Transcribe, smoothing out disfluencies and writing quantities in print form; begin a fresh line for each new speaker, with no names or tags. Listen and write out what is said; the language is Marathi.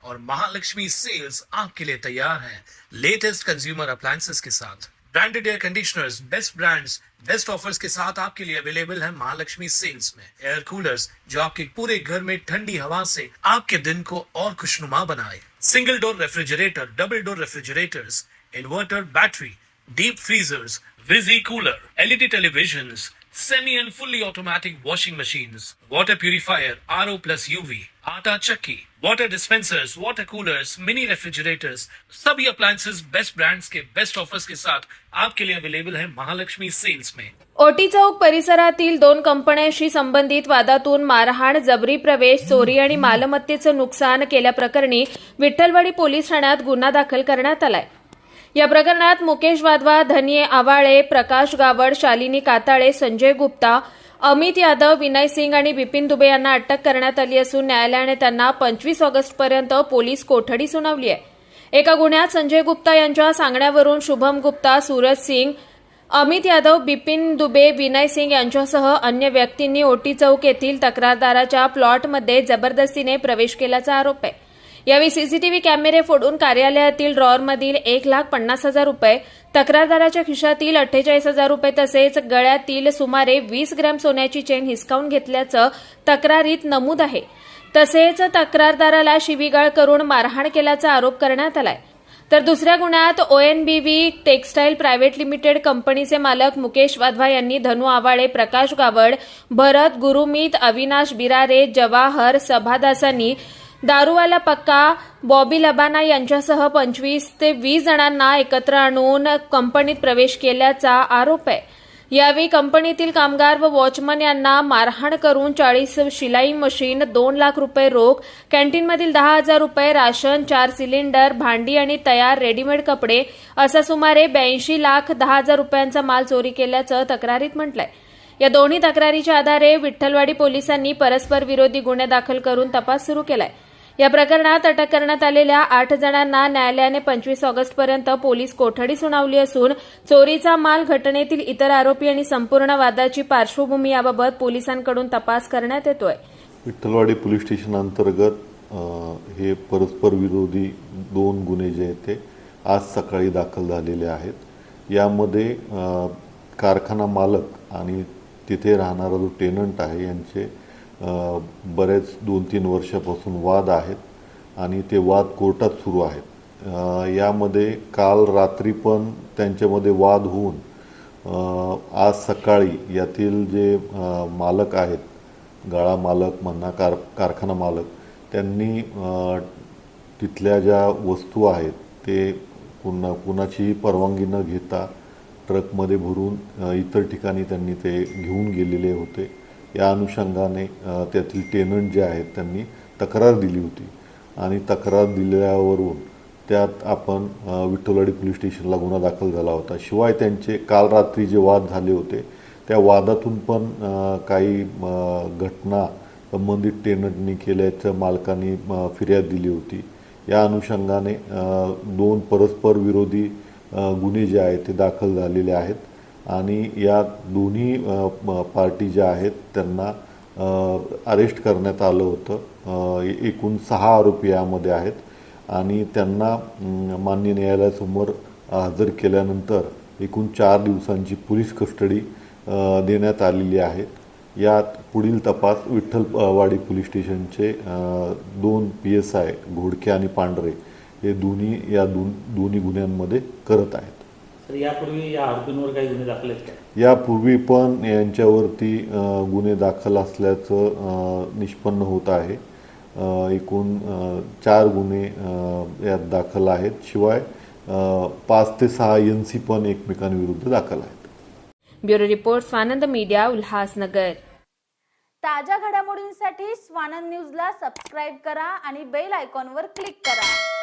और महालक्ष्मी सेल्स आपके लिए तैयार है लेटेस्ट कंज्यूमर अप्लायंसेस के साथ। Branded air conditioners, best brands, best offers के साथ आपके लिए अवेलेबल है महालक्ष्मी सेल्स में। एयर कूलर्स जो आपके पूरे घर में ठंडी हवा से आपके दिन को और खुशनुमा बनाए। Single door refrigerator, double door refrigerators, inverter battery, deep freezers, विजी cooler, LED televisions, semi and fully automatic washing machines, water purifier, RO plus UV, आटा चक्की, water dispensers, water coolers, mini refrigerators, सभी appliances बेस्ट ब्रांड्स के बेस्ट ऑफर्स के साथ आपके लिए अवेलेबल है महालक्ष्मी सेल्स में।
ओटी चौक परिसरातील 2 कंपन्यांशी संबंधित वादातून मारहाण, जबरी प्रवेश, चोरी आणि मालमत्तेचं नुकसान केल्याप्रकरणी विठ्ठलवाडी पोलीस ठाण्यात गुन्हा दाखल करण्यात आलाय। या प्रकरणात मुकेश वाधवा, धनिये आवाळे, प्रकाश गावड, शालिनी काताळे, संजय गुप्ता, अमित यादव, विनय सिंग आणि बिपिन दुबे यांना अटक करण्यात आली असून न्यायालयाने त्यांना 25 ऑगस्टपर्यंत पोलीस कोठडी सुनावली आहे। एका गुन्ह्यात संजय गुप्ता यांच्या सांगण्यावरून शुभम गुप्ता, सूरज सिंग, अमित यादव, बिपिन दुबे, विनय सिंग यांच्यासह अन्य व्यक्तींनी ओटी चौक येथील तक्रारदाराच्या प्लॉटमध्ये जबरदस्तीने प्रवेश केल्याचा आरोप आहे। यावेळी सीसीटीव्ही कॅमेरे फोडून कार्यालयातील ड्रॉअरमधील 1,50,000 रुपये, तक्रारदाराच्या खिशातील 48,000 रुपये तसेच गळ्यातील सुमारे 20 ग्रॅम सोन्याची चेन हिसकावून घेतल्याचं तक्रारीत नमूद आहे। तसेच तक्रारदाराला शिवीगाळ करून मारहाण केल्याचा आरोप करण्यात आलाय। तर दुसऱ्या गुन्ह्यात ONBV टेक्सटाईल प्रायव्हेट लिमिटेड कंपनीचे मालक मुकेश वाधवा यांनी धनु आवाळे, प्रकाश गावड, भरत गुरुमीत, अविनाश बिरारे, जवाहर सभादासांनी, दारूवाला पक्का, बॉबी लबाना यांच्यासह 25 ते 20 जणांना एकत्र आणून कंपनीत प्रवेश केल्याचा आरोप आहे। यावेळी कंपनीतील कामगार व वॉचमन यांना मारहाण करून 40 शिलाई मशीन, 2 लाख रुपये रोख, कॅन्टीनमधील 10,000 रुपये, राशन, 4 सिलेंडर, भांडी आणि तयार रेडीमेड कपडे असा सुमारे 82,10,000 रुपयांचा माल चोरी केल्याचं तक्रारीत म्हटलंय। या दोन्ही तक्रारीच्या आधारे विठ्ठलवाडी पोलिसांनी परस्पर विरोधी गुन्हे दाखल करून तपास सुरू केलाय। या प्रकरणात अटक करण्यात आलेल्या 8 जणांना न्यायालयाने 25 ऑगस्टपर्यंत पोलीस कोठडी सुनावली असून चोरीचा माल, घटनेतील इतर आरोपी आणि संपूर्ण वादाची पार्श्वभूमी याबाबत पोलिसांकडून तपास करण्यात येतोय।
विठ्ठलवाडी पोलीस स्टेशन अंतर्गत हे परस्पर विरोधी 2 गुन्हे जे आहेत ते आज सकाळी दाखल झालेले आहेत। यामध्ये कारखाना मालक आणि तिथे राहणारा जो टेनंट आहे यांचे बरेच 2-3 वर्षापासून वाद आहेत आणि ते वाद कोर्टात सुरू आहेत। यामध्ये काल रात्री पण त्यांच्यामध्ये वाद होऊन आज सकाळी यातील जे मालक आहेत, गाळा मालक म्हणा, कारखाना मालक, त्यांनी तिथल्या ज्या वस्तू आहेत ते कुणाचीही परवानगी न घेता ट्रकमध्ये भरून इतर ठिकाणी त्यांनी ते घेऊन गेलेले होते। या अनुषंगाने त्यातील टेनंट जे आहेत त्यांनी तक्रार दिली होती आणि तक्रार दिल्यावरून त्यात आपण विठ्ठलवाडी पोलीस स्टेशनला गुन्हा दाखल झाला होता। शिवाय त्यांचे काल रात्री जे वाद झाले होते त्या वादातून पण काही घटना संबंधित टेनंटनी केल्याचं मालकांनी फिर्याद दिली होती। या अनुषंगाने 2 परस्पर विरोधी गुन्हे जे आहेत ते दाखल झालेले आहेत आणि या दोन्ही पार्टी ज्या आहेत त्यांना अरेस्ट करण्यात आलं होतं। एकूण 6 आरोपी यामध्ये आहेत आणि त्यांना मान्य न्यायालयासमोर हजर केल्यानंतर एकूण 4 दिवसांची पोलीस कस्टडी देण्यात आलेली आहे। यात पुढील तपास विठ्ठलवाडी पोलीस स्टेशनचे 2 PSI घोडके आणि पांढरे हे दोन्ही गुन्ह्यांमध्ये करत आहेत।
तर यापूर्वी या आरोपींवर काही गुन्हे दाखल आहेत का?
यापूर्वी पण यांच्यावरती गुन्हे दाखल असल्याचं निष्पन्न होत आहे। एकूण 4 गुन्हे यात दाखल आहेत। शिवाय 5 ते 6 NC पण एकमेकांविरुद्ध दाखल आहेत।
Bureau report, Swanand media, Ulhasnagar.
ताज्या घडामोडींसाठी स्वानंद न्यूजला सबस्क्राईब करा आणि बेल आयकॉनवर क्लिक करा।